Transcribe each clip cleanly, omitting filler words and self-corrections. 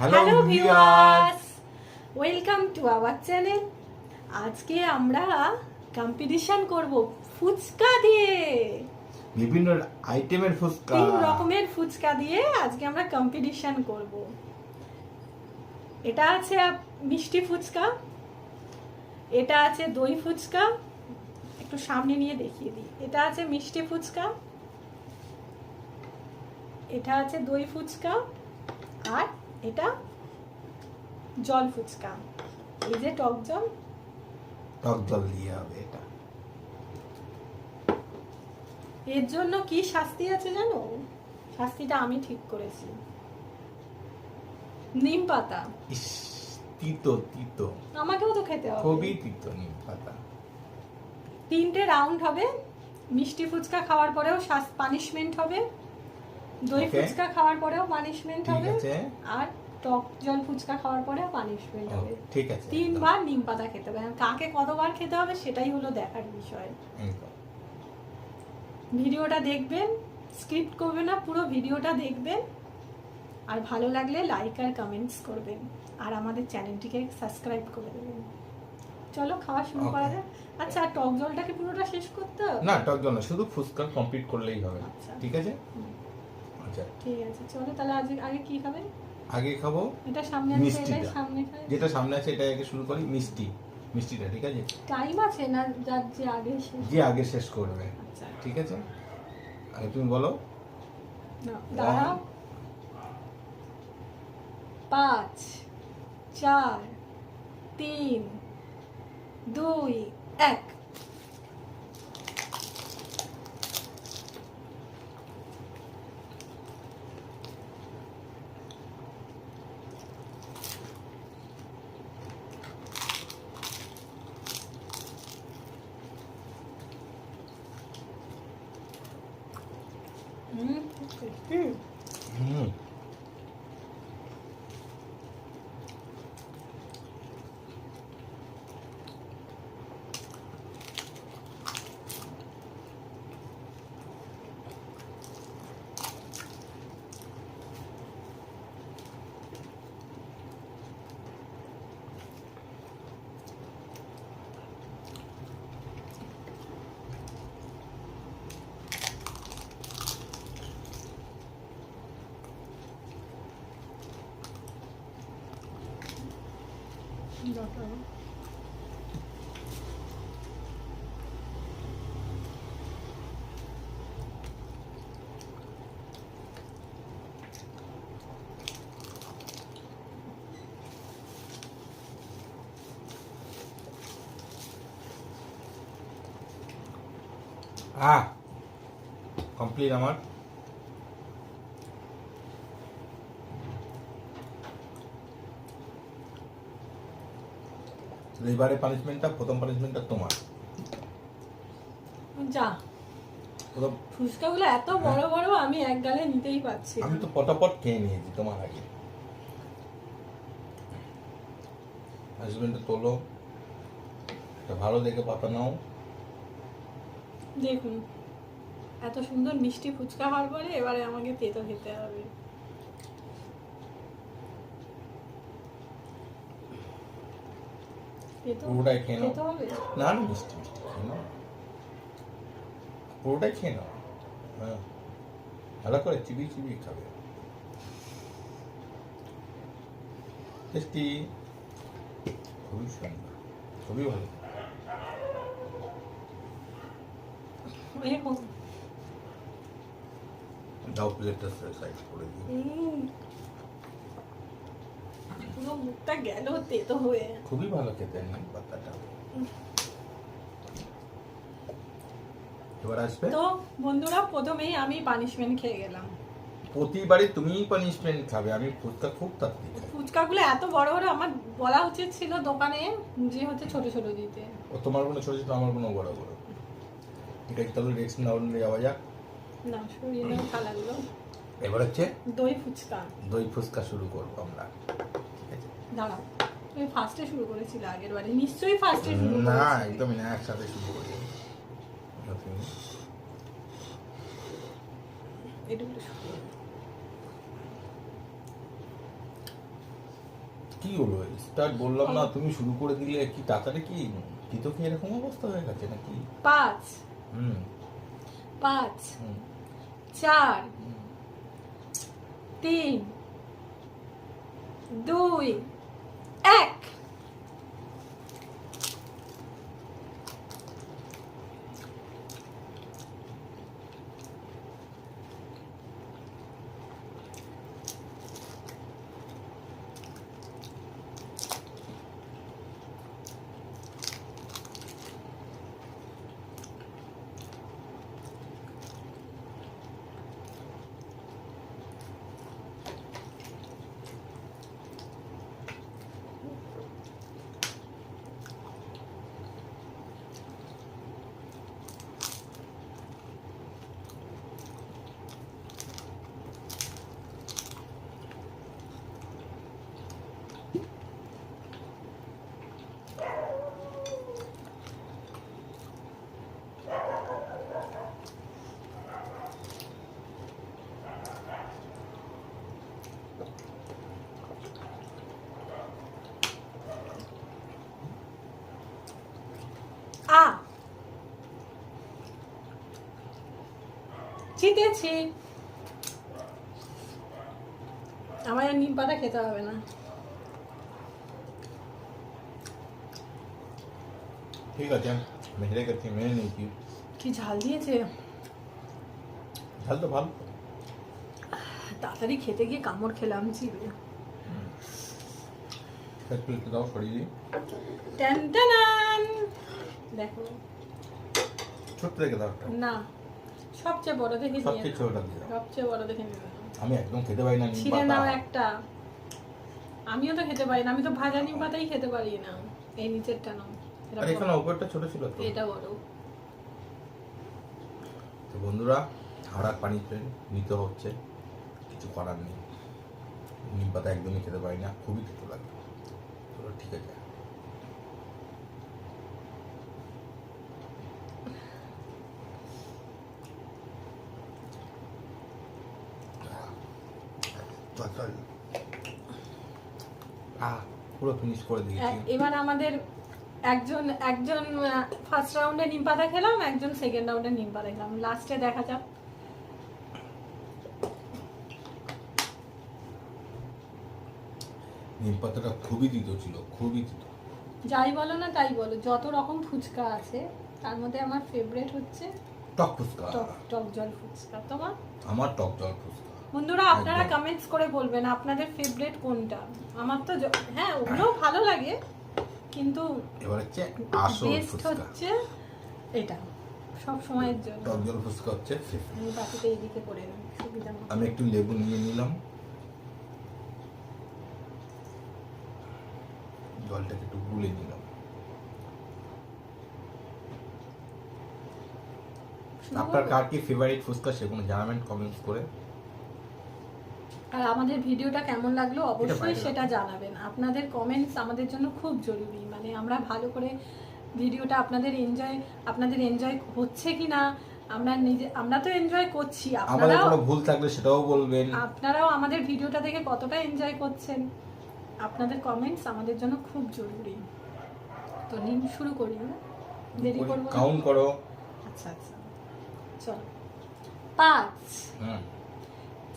Hello viewers, welcome to our channel. আজকে আমরা competition করব ফুচকা দিয়ে। বিভিন্ন আইটেমের ফুচকা, 3 রকমের ফুচকা দিয়ে আজকে আমরা কম্পিটিশন করব। এটা আছে মিষ্টি ফুচকা, এটা আছে দই ফুচকা। একটু সামনে নিয়ে দেখিয়ে দিই। এটা আছে মিষ্টি ফুচকা, এটা আছে দই ফুচকা, আর এটা জল ফুচকা। এই যে টক জল দিয়ে হবে এটা। এর জন্য কি শাস্তি আছে জানো? শাস্তিটা আমি ঠিক করেছি। নিম পাতা। ইস, তিতো তিতো, আমাকেও তো খেতে হবে। খুবই তিতো নিম পাতা। 3টে রাউন্ড হবে। মিষ্টি ফুচকা খাওয়ার পরেও পানিশমেন্ট হবে, দই Okay. ফুচকা খাওয়ার পরেও পানিশমেন্ট ঠিক হবে, আছে, আর টক জল ফুচকা খাওয়ার পরেও পানিশমেন্ট হবে। ঠিক আছে। 3 বার নিম পাতা খেতে হবে। আর কাকে কতবার খেতে হবে সেটাই হলো দেখার বিষয়। একদম। ভিডিওটা দেখবেন, স্ক্রিপ্ট করবেন না, পুরো ভিডিওটা দেখবেন। আর ভালো লাগলে লাইক আর কমেন্টস করবেন, আর আমাদের চ্যানেলটিকে সাবস্ক্রাইব করে দেবেন। চলো খাওয়া শুরু করা যাক। আচ্ছা, আর টক জলটাকে পুরোটা শেষ করতে হবে? না, টক জল না, শুধু ফুচকা কমপ্লিট করলেই হবে। আচ্ছা। ঠিক আছে। আচ্ছা, ঠিক আছে, চলো তাহলে আগে কি খাবে? আগে খাবো এটা সামনে আছে, মিষ্টিটা। এটাই সামনে খাই। যেটা সামনে আছে এটা আগে শুরু করি। মিষ্টিটা, ঠিক আছে। টাইম আছে না, যার যে আগে শেষ। যে আগে শেষ করবে, আচ্ছা, ঠিক আছে। আগে তুমি বলো। দাঁড়াও। 5 4 3 2 1। হুম, কমপ্লিট আমার। এবারে পানিশমেন্টটা, প্রথম পানিশমেন্টটা তোমার। যা, ফুচকাগুলো এত বড় বড়, আমি এক গালে নিতেই পারছি না। আমি তো পটাপট খেয়ে নিয়েছি তোমার আগে। পানিশমেন্টটা তোলো, একটা ভালো দেখে পাতা নাও। দেখুন, এত সুন্দর মিষ্টি ফুচকা হওয়ার পরে এবারে আমাকে তেতো খেতে হবে। পুরোটাই খেয়ে নাও। তেতো হবে? না না, মিষ্টি মিষ্টি খেয়ে নাও, পুরোটাই খেয়ে নাও। হ্যাঁ, ভালো করে চিবিয়ে চিবিয়ে খাবে। টেস্টি, খুবই সুন্দর, খুবই ভালো। এরকম। দাও প্লেটটা সাইড করে দিই। পুরো মুখটা গেল তেতো হয়ে। খুবই ভালো খেতে নিম পাতাটা। এবার আসবে। তো বন্ধুরা, প্রথমেই আমি পানিশমেন্ট খেয়ে গেলাম। প্রতিবারই তুমিই পানিশমেন্ট খাবে, আমি ফুচকা খুব তাড়াতাড়ি খাই। ফুচকাগুলো এত বড় বড়, আমার বলা উচিত ছিল দোকানে যে হচ্ছে ছোট ছোট দিতে। ও তোমার কোনো ছোট ছোট, আমার কোনো বড় বড়। ঠিক আছে, তাহলে রেক্স না নিয়ে যাওয়া যাক। না, শরীরে ভালো লাগলো। এবার হচ্ছে দই ফুচকা। দই ফুচকা শুরু করবো আমরা। ঠিক আছে, দাঁড়াও, তুমি ফার্স্টে শুরু করেছিলে আগের বারে, নিশ্চয়ই ফার্স্টে শুরু না করেছিলে। একদমই না, একসাথে শুরু করি। এটুকু শুরু। কি হলো স্টার্ট বললাম না, তুমি শুরু করে দিলে কি তাড়াতাড়ি কি তো কি এরকম অবস্থা হয়ে গেছে নাকি? 5 হুম 5 হুম 4 হুম। 3 2 1। জিতেছি। আমার আর নিম পাতা খেতে হবে না। ঠিক আছে, মেরে গেছি, মেনে নিয়েছি। কি ঝাল দিয়েছে। ঝাল তো ভালো। তাড়াতাড়ি খেতে গিয়ে কামড় খেলাম জিভে। প্লেটে দাও, সরিয়ে দিই। টান টানান। দেখো ছোট্ট রেখে দাও একটা। না, সবচেয়ে বড় দেখে নিয়ে সবচেয়ে ছোটটা দিয়ে দাও। সবচেয়ে বড় দেখে নিয়ে নাও। আমি একদম খেতে পারি না নিম ছিঁড়ে পাতা। নাও একটা। আমিও তো খেতে পারি না, আমি তো ভাজা নিম পাতাই খেতে পারি না। এই নিচেরটা নাও। এটা আর এখানে বড়। উপরটা ছোট ছিল তো। এটা বড়। তো বন্ধুরা, হাওড়ার পানিতে নিতে হচ্ছে, কিছু করার নেই। নিম পাতা একদমই খেতে পারি না, খুবই খেতে লাগে। চলো ঠিক আছে। চল চল। পুরো ফিনিশ করে দিয়েছি। এবার আমাদের একজন একজন ফার্স্ট রাউন্ডে নিম পাতা খেলাম, একজন সেকেন্ড রাউন্ডে নিম পাতা খেলাম। লাস্টে দেখা যাক। নিম পাতাটা খুবই তিতো ছিল, খুবই তিতো। যাই বলো না তাই বলো, যত রকম ফুচকা আছে তার মধ্যে আমার ফেভারিট হচ্ছে টক ফুচকা। টক জল ফুচকা। তোমার? আমার টক জল ফুচকা। বন্ধুরা আপনারা একদম। কমেন্টস করে বলবেন আপনাদের ফেভারিট কোনটা। আমার তো হ্যাঁ ওগুলোও ভালো লাগে, কিন্তু এবার হচ্ছে আসল বেস্ট ফুচকা। হচ্ছে এটা সব সময়ের জন্য। টক জল ফুচকা হচ্ছে favorite। আমি বাকিটা এদিকে করে নিই সুবিধা মতো। আমি একটু লেবু নিয়ে নিলাম, জলটাকে একটু গুলে নিলাম। শুরু আপনার করবো? কার কি ফেভারিট ফুচকা সেগুলো জানাবেন কমেন্টস করে। আর আমাদের ভিডিওটা কেমন লাগলো অবশ্যই বাইরে সেটা জানাবেন। আপনাদের কমেন্টস আমাদের জন্য খুব জরুরি। মানে আমরা ভালো করে ভিডিওটা আপনাদের এনজয় হচ্ছে কি না, আমরা তো এনজয় করছি, আমাদের কোনো ভুল থাকলে সেটাও বলবেন। আপনারাও আমাদের ভিডিওটা দেখে কতটা এনজয় করছেন। আপনাদের কমেন্টস আমাদের জন্য খুব জরুরি। তো নিন শুরু করি না, দেরি করবো না। কাউন্ট করো। আচ্ছা আচ্ছা চলো। 5 হুম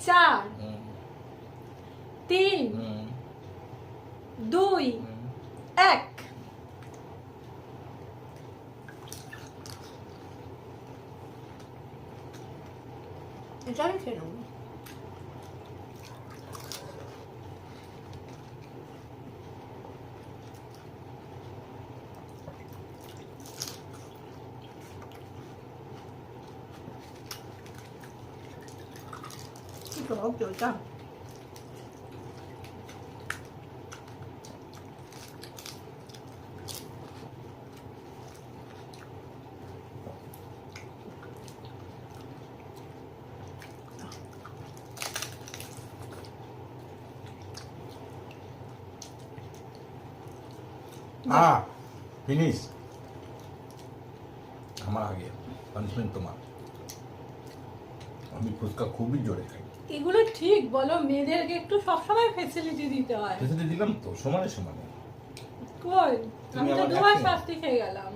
4 হুম 3 হুম 2 হুম। 1। এটা আমি খেয়ে নেবো। কি টক জলটা। ফিনিশ। আমার আগে পানিশমেন্ট তোমার। আমি ফুচকা খুবই জোরে খাই। এগুলো ঠিক বলো, মেয়েদেরকে একটু সবসময় ফেসিলিটি দিতে হয়। ফেসিলিটি দিলাম তো সমানে সমানে। কই, তুমি আমি তো আমার দুবার একই। শাস্তি খেয়ে গেলাম।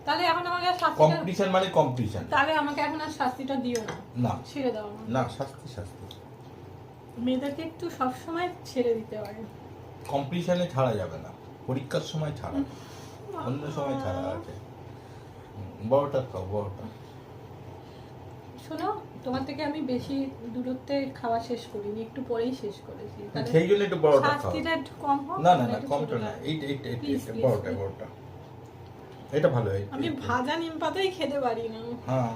তাহলে এখন আমাকে আর শাস্তিটা, কম্পিটিশন মানে কম্পিটিশন। তাহলে আমাকে এখন আর শাস্তিটা দিও না, না ছেড়ে দাও আমাকে। না, শাস্তি শাস্তি। মেয়েদেরকে একটু সবসময় ছেড়ে দিতে হয়। কম্পিটিশনে ছাড়া যাবে না, পরীক্ষার সময় ছাড়া, অন্য সময় ছাড়া আছে। বড়টা খাও, বড়টা। শোনো, তোমার থেকে আমি বেশি দূরত্বে খাওয়া শেষ করিনি, একটু পরেই শেষ করেছি। তাহলে সেই জন্য একটু বড়টা খাও। শাস্তিটা একটু কম হোক। না না না, একটু কমটা ছোটটা। না, এইটা এইটা এইটা Please, এইটা, please, বড়টা please। বড়টা। এটা ভালো হয়। আমি ভাজা নিম পাতাই খেতে পারি না। হ্যাঁ,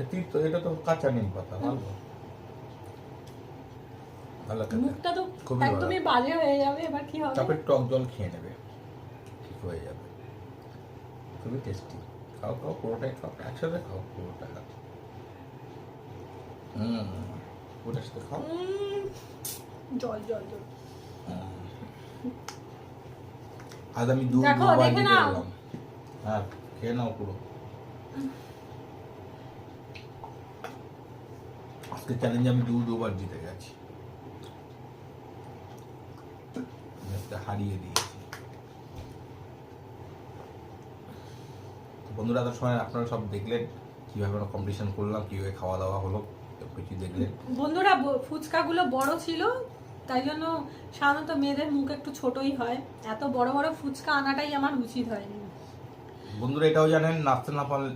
তুই তো এটা তো কাঁচা নিম পাতা, ভালো ভালো খেতে। মুখটা তো খুবই ভালো। একদমই বাজে হয়ে যাবে, এবার কি হবে? তারপরে টক জল খেয়ে নেবে, ঠিক হয়ে যাবে। খুবই টেস্টি। খাও খাও, পুরোটাই খাও, একসাথে খাও পুরোটা। পুরোটার সাথে খাও। জল জল জল। আজ আমি দু দেখো, দুবার দেখে জিতে নাও। গেলাম। হ্যাঁ, খেয়ে নাও পুরো। আজকে চ্যালেঞ্জে আমি দুবার জিতে গেছি, ম্যাচটা হারিয়ে দিয়েছি। তো বন্ধুরা, তার সময় আপনারা সব দেখলেন কিভাবে আমরা কম্পিটিশন করলাম, কিভাবে খাওয়া দাওয়া হলো, সব কিছু দেখলেন। বন্ধুরা, ফুচকাগুলো বড় ছিল, তাই জন্য সাধারণত মেয়েদের মুখ একটু ছোটই হয়। এত বড় বড় ফুচকা আনাটাই আমার উচিত হয়নি। বন্ধুরা, এটাও জানেন, নাচতে না পারলে,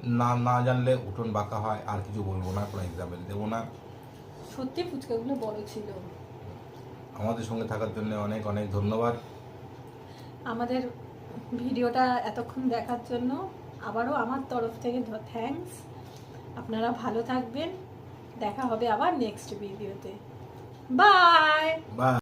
না জানলে উঠোন বাঁকা হয়। আর কিছু বলবো না, কোনো এক্সাম্পল দেবো না। সত্যি ফুচকাগুলো বড় ছিল। আমাদের সঙ্গে থাকার জন্য অনেক অনেক ধন্যবাদ। আমাদের ভিডিওটা এতক্ষণ দেখার জন্য আবারও আমার তরফ থেকে থ্যাঙ্কস। আপনারা ভালো থাকবেন, দেখা হবে আবার নেক্সট ভিডিওতে। বাই। বাই।